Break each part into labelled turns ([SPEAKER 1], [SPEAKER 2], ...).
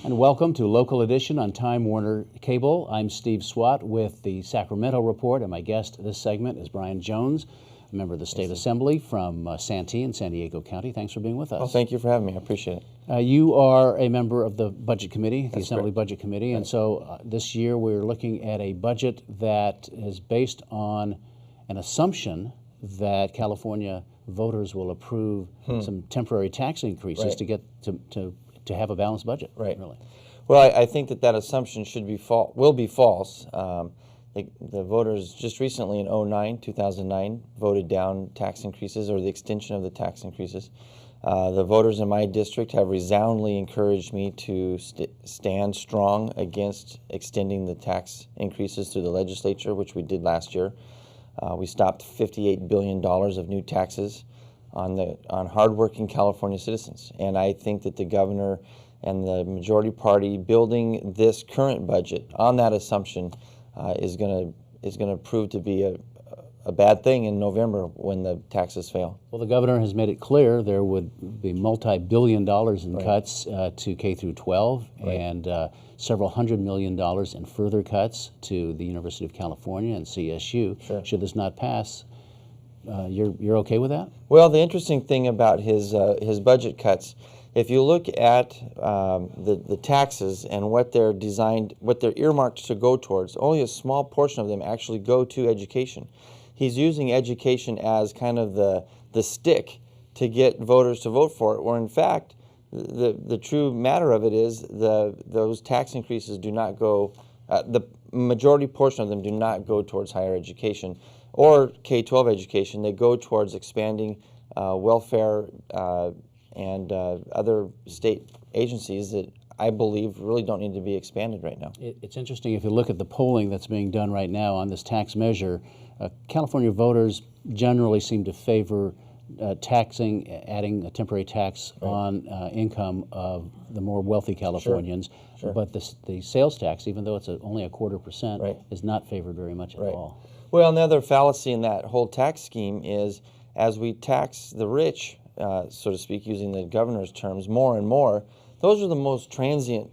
[SPEAKER 1] And welcome to Local Edition on Time Warner Cable. I'm Steve Swat with the Sacramento Report, and my guest this segment is Brian Jones, a member of the State Assembly from Santee in San Diego County. Thanks for being with us.
[SPEAKER 2] Well, thank you for having me. I appreciate it.
[SPEAKER 1] You are a member of the Budget Committee, the Assembly
[SPEAKER 2] correct.
[SPEAKER 1] Budget Committee, and so this year we're looking at a budget that is based on an assumption that California voters will approve some temporary tax increases to get to have a balanced budget.
[SPEAKER 2] Right.
[SPEAKER 1] Really.
[SPEAKER 2] Well, I think that assumption will be false. The voters just recently in 2009 voted down tax increases or the extension of the tax increases. The voters in my district have resoundingly encouraged me to stand strong against extending the tax increases through the legislature, which we did last year. We stopped $58 billion of new taxes on hardworking California citizens, and I think that the governor and the majority party building this current budget on that assumption is going to prove to be a bad thing in November when the taxes fail.
[SPEAKER 1] Well, the governor has made it clear there would be multi-billion dollars in cuts to K through 12 and several $100 million in further cuts to the University of California and CSU.
[SPEAKER 2] Sure.
[SPEAKER 1] Should this not pass, you're okay with that?
[SPEAKER 2] Well, the interesting thing about his budget cuts, if you look at the taxes and what they're earmarked to go towards, only a small portion of them actually go to education. He's using education as kind of the stick to get voters to vote for it, where in fact the true matter of it is those tax increases do not go, the majority portion of them do not go towards higher education or K-12 education. They go towards expanding welfare and other state agencies that I believe really don't need to be expanded right now.
[SPEAKER 1] It's interesting if you look at the polling that's being done right now on this tax measure. California voters generally seem to favor adding a temporary tax on income of the more wealthy Californians. Sure. But the sales tax, even though it's only a 0.25%, is not favored very much at all.
[SPEAKER 2] Well, another fallacy in that whole tax scheme is as we tax the rich, so to speak, using the governor's terms, more and more, those are the most transient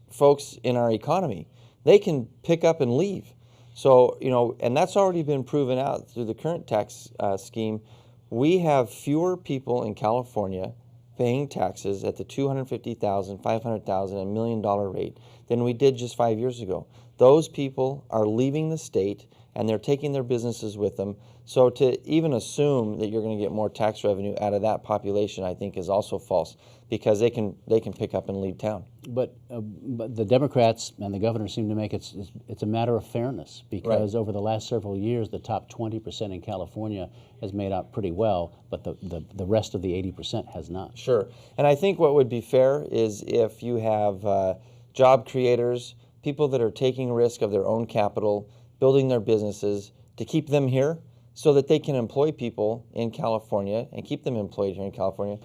[SPEAKER 2] folks in our economy. They can pick up and leave. So, and that's already been proven out through the current tax scheme. We have fewer people in California paying taxes at the $250,000, $500,000, $1 million rate than we did just 5 years ago. Those people are leaving the state and they're taking their businesses with them. So to even assume that you're going to get more tax revenue out of that population, I think, is also false, because they can pick up and leave town.
[SPEAKER 1] But the Democrats and the governor seem to make it's a matter of fairness, because over the last several years, the top 20% in California has made out pretty well, but the rest of the 80% has not.
[SPEAKER 2] Sure. And I think what would be fair is if you have job creators, people that are taking risk of their own capital, building their businesses, to keep them here so that they can employ people in California and keep them employed here in California.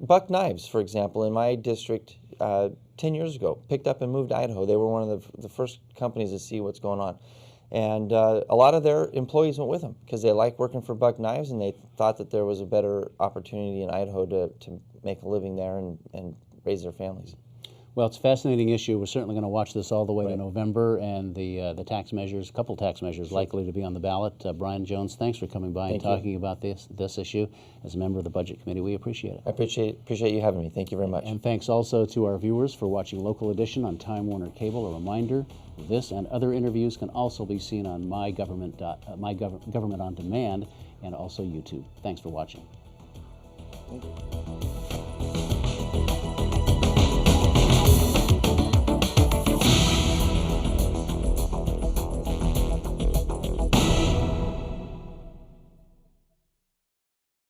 [SPEAKER 2] Buck Knives, for example, in my district 10 years ago, picked up and moved to Idaho. They were one of the first companies to see what's going on. And a lot of their employees went with them because they like working for Buck Knives, and they thought that there was a better opportunity in Idaho to make a living there and raise their families.
[SPEAKER 1] Well, it's a fascinating issue. We're certainly going to watch this all the way to November, and the tax measures, a couple tax measures likely to be on the ballot. Brian Jones, thanks for coming by and talking about this issue. As a member of the Budget Committee, we appreciate it.
[SPEAKER 2] I appreciate you having me. Thank you very much.
[SPEAKER 1] And thanks also to our viewers for watching Local Edition on Time Warner Cable. A reminder, this and other interviews can also be seen on My Government on Demand and also YouTube. Thanks for watching.
[SPEAKER 2] Thank you.